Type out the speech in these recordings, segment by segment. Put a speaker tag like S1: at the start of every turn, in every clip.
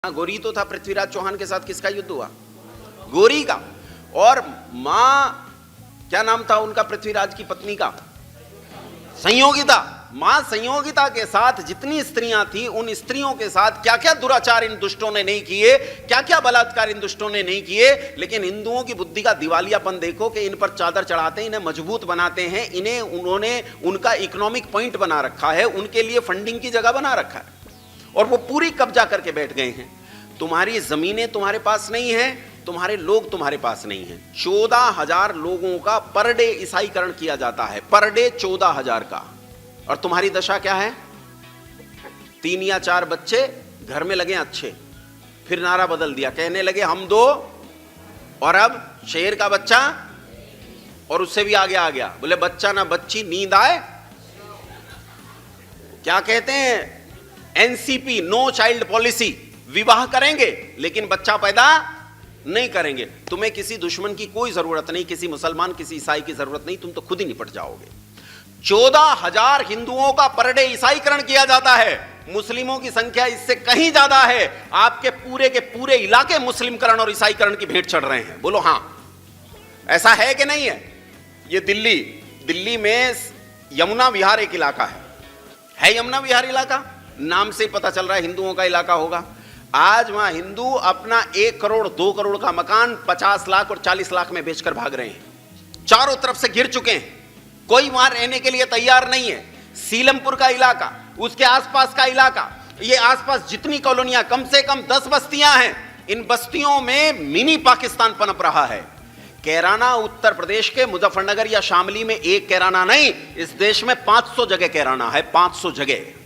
S1: गोरी तो था पृथ्वीराज चौहान के साथ, किसका युद्ध हुआ? गोरी का। और मां क्या नाम था उनका, पृथ्वीराज की पत्नी का? संयोगिता। मां संयोगिता के साथ जितनी स्त्रियां थी, उन स्त्रियों के साथ क्या क्या दुराचार इन दुष्टों ने नहीं किए, क्या क्या बलात्कार इन दुष्टों ने नहीं किए। लेकिन हिंदुओं की बुद्धि का दिवालियापन देखो कि इन पर चादर चढ़ाते हैं, इन्हें मजबूत बनाते हैं, इन्हें उन्होंने उनका इकोनॉमिक पॉइंट बना रखा है, उनके लिए फंडिंग की जगह बना रखा है और वो पूरी कब्जा करके बैठ गए हैं। तुम्हारी जमीनें तुम्हारे पास नहीं है, तुम्हारे लोग तुम्हारे पास नहीं है। 14,000 लोगों का पर डे ईसाईकरण किया जाता है, पर डे 14,000 का। और तुम्हारी दशा क्या है? 3 या 4 बच्चे घर में लगे अच्छे, फिर नारा बदल दिया, कहने लगे हम 2 और अब शेर का बच्चा, और उससे भी आगे आ गया, बोले बच्चा ना बच्ची नींद आए। क्या कहते हैं? NCP, no child policy. विवाह करेंगे लेकिन बच्चा पैदा नहीं करेंगे। तुम्हें किसी दुश्मन की कोई जरूरत नहीं, किसी मुसलमान किसी ईसाई की जरूरत नहीं, तुम तो खुद ही निपट जाओगे। 14,000 हिंदुओं का पर डे ईसाईकरण किया जाता है, मुस्लिमों की संख्या इससे कहीं ज्यादा है। आपके पूरे के पूरे इलाके मुस्लिमकरण और ईसाईकरण की भेंट चढ़ रहे हैं। बोलो हां, ऐसा है कि नहीं है? ये दिल्ली में यमुना विहार एक इलाका है यमुना विहार इलाका, नाम से पता चल रहा है हिंदुओं का इलाका होगा। आज वहां हिंदू अपना 1 करोड़ 2 करोड़ का मकान 50 लाख और 40 लाख में बेचकर भाग रहे हैं। चारों तरफ से घिर चुके हैं, कोई वहां रहने के लिए तैयार नहीं है। सीलमपुर का इलाका, उसके आसपास का इलाका, ये आसपास जितनी कॉलोनियां, कम से कम 10 बस्तियां हैं। इन बस्तियों में मिनी पाकिस्तान पनप रहा है। कैराना उत्तर प्रदेश के मुजफ्फरनगर या शामली में एक कैराना नहीं, इस देश में 500 जगह कैराना है, 500 जगह।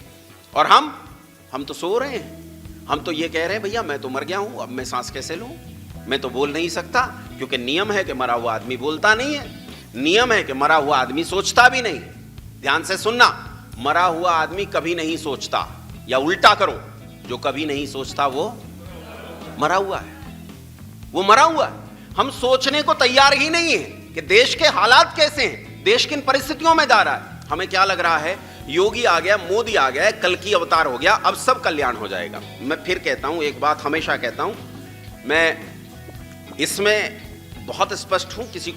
S1: और हम तो सो रहे हैं। हम तो ये कह रहे हैं भैया मैं तो मर गया हूं, अब मैं सांस कैसे लूं? मैं तो बोल नहीं सकता, क्योंकि नियम है कि मरा हुआ आदमी बोलता नहीं है, नियम है कि मरा हुआ आदमी सोचता भी नहीं। ध्यान से सुनना, मरा हुआ आदमी कभी नहीं सोचता, या उल्टा करो, जो कभी नहीं सोचता वो मरा हुआ है, वो मरा हुआ है। हम सोचने को तैयार ही नहीं है कि देश के हालात कैसे हैं, देश किन परिस्थितियों में जा रहा है। हमें क्या लग रहा है, योगी आ गया, मोदी आ गया, कल की अवतार हो गया, अब सब कल्याण हो जाएगा। मैं फिर कहता हूं, एक बात हमेशा कहता हूं, मैं इसमें बहुत स्पष्ट हूं, किसी